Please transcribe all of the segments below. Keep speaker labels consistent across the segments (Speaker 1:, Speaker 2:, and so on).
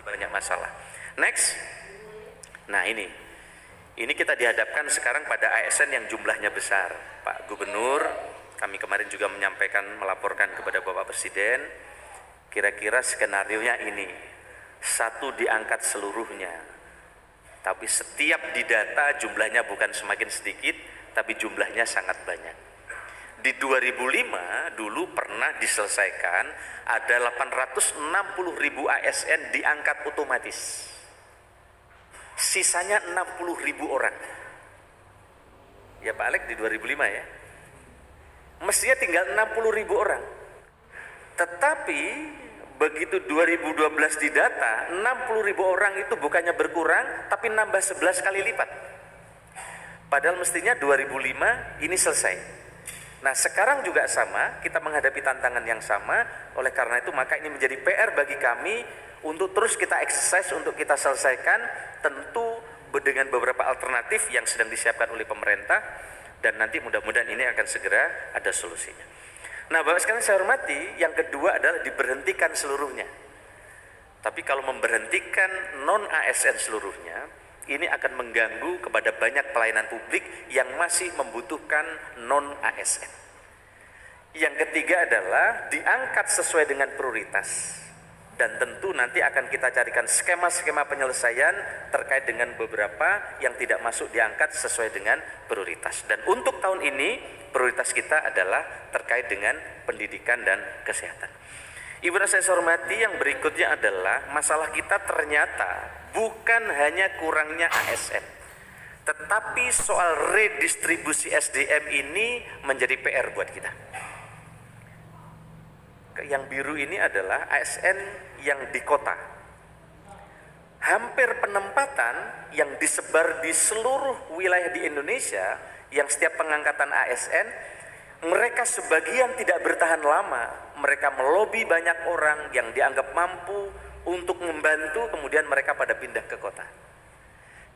Speaker 1: banyak masalah. Next. Nah ini kita dihadapkan sekarang pada ASN yang jumlahnya besar. Pak Gubernur, kami kemarin juga melaporkan kepada Bapak Presiden, kira-kira skenarionya ini, satu diangkat seluruhnya, tapi setiap didata jumlahnya bukan semakin sedikit, tapi jumlahnya sangat banyak. Di 2005 dulu pernah diselesaikan ada 860.000 ASN diangkat otomatis. Sisanya 60.000 orang. Ya Pak Alek di 2005 ya. Mestinya tinggal 60.000 orang. Tetapi begitu 2012 didata, 60.000 orang itu bukannya berkurang, tapi nambah 11 kali lipat. Padahal mestinya 2005 ini selesai. Nah sekarang juga sama, kita menghadapi tantangan yang sama. Oleh karena itu maka ini menjadi PR bagi kami untuk terus kita exercise, untuk kita selesaikan, tentu dengan beberapa alternatif yang sedang disiapkan oleh pemerintah, dan nanti mudah-mudahan ini akan segera ada solusinya. Nah Bapak sekalian saya hormati, yang kedua adalah diberhentikan seluruhnya. Tapi kalau memberhentikan non-ASN seluruhnya, ini akan mengganggu kepada banyak pelayanan publik yang masih membutuhkan non-ASN. Yang ketiga adalah diangkat sesuai dengan prioritas. Dan tentu nanti akan kita carikan skema-skema penyelesaian terkait dengan beberapa yang tidak masuk diangkat sesuai dengan prioritas. Dan untuk tahun ini prioritas kita adalah terkait dengan pendidikan dan kesehatan. Ibu dan saya hormati, yang berikutnya adalah masalah kita ternyata bukan hanya kurangnya ASN, tetapi soal redistribusi SDM ini menjadi PR buat kita. Yang biru ini adalah ASN yang di kota. Hampir penempatan yang disebar di seluruh wilayah di Indonesia, yang setiap pengangkatan ASN, mereka sebagian tidak bertahan lama. Mereka melobi banyak orang yang dianggap mampu untuk membantu, kemudian mereka pada pindah ke kota.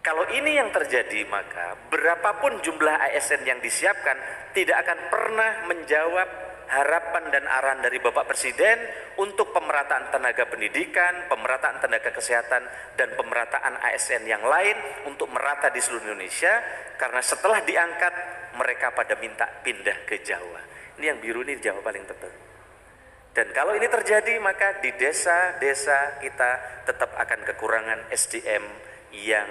Speaker 1: Kalau ini yang terjadi, maka berapapun jumlah ASN yang disiapkan tidak akan pernah menjawab harapan dan arahan dari Bapak Presiden untuk pemerataan tenaga pendidikan, pemerataan tenaga kesehatan, dan pemerataan ASN yang lain untuk merata di seluruh Indonesia. Karena setelah diangkat, mereka pada minta pindah ke Jawa. Ini yang biru ini Jawa paling tebal. Dan kalau ini terjadi, maka di desa-desa kita tetap akan kekurangan SDM yang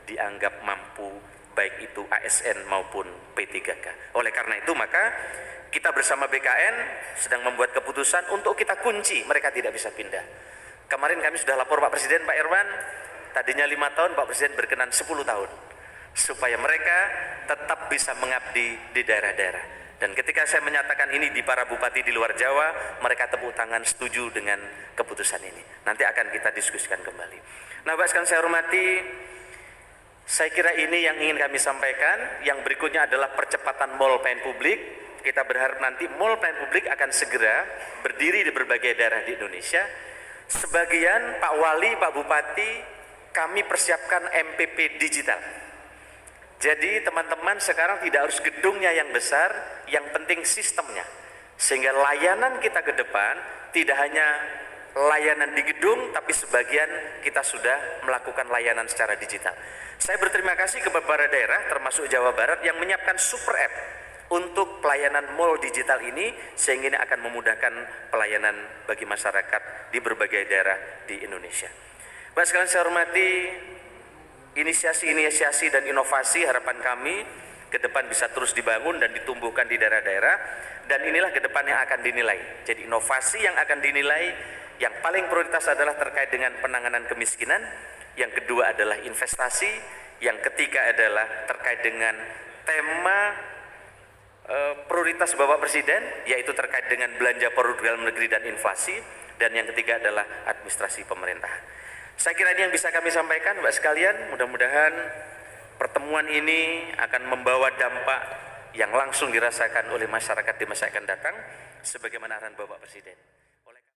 Speaker 1: dianggap mampu, baik itu ASN maupun P3K. Oleh karena itu maka kita bersama BKN sedang membuat keputusan untuk kita kunci mereka tidak bisa pindah. Kemarin kami sudah lapor Pak Presiden, Pak Irwan, tadinya 5 tahun, Pak Presiden berkenan 10 tahun. Supaya mereka tetap bisa mengabdi di daerah-daerah. Dan ketika saya menyatakan ini di para bupati di luar Jawa, mereka tepuk tangan setuju dengan keputusan ini. Nanti akan kita diskusikan kembali. Nah Bapak sekalian saya hormati, saya kira ini yang ingin kami sampaikan. Yang berikutnya adalah percepatan mall pelayanan publik. Kita berharap nanti mall pelayanan publik akan segera berdiri di berbagai daerah di Indonesia. Sebagian Pak Wali, Pak Bupati, kami persiapkan MPP digital. Jadi teman-teman sekarang tidak harus gedungnya yang besar, yang penting sistemnya. Sehingga layanan kita ke depan tidak hanya layanan di gedung, tapi sebagian kita sudah melakukan layanan secara digital. Saya berterima kasih kepada para daerah termasuk Jawa Barat yang menyiapkan super app untuk pelayanan mall digital ini, sehingga ini akan memudahkan pelayanan bagi masyarakat di berbagai daerah di Indonesia. Bapak sekalian saya hormati, inisiasi-inisiasi dan inovasi harapan kami ke depan bisa terus dibangun dan ditumbuhkan di daerah-daerah, dan inilah ke depan yang akan dinilai. Jadi inovasi yang akan dinilai, yang paling prioritas adalah terkait dengan penanganan kemiskinan, yang kedua adalah investasi, yang ketiga adalah terkait dengan tema prioritas Bapak Presiden, yaitu terkait dengan belanja produk dalam negeri dan inflasi, dan yang ketiga adalah administrasi pemerintahan. Saya kira ini yang bisa kami sampaikan, Bapak sekalian. Mudah-mudahan pertemuan ini akan membawa dampak yang langsung dirasakan oleh masyarakat di masa akan datang, sebagaimana arahan Bapak Presiden.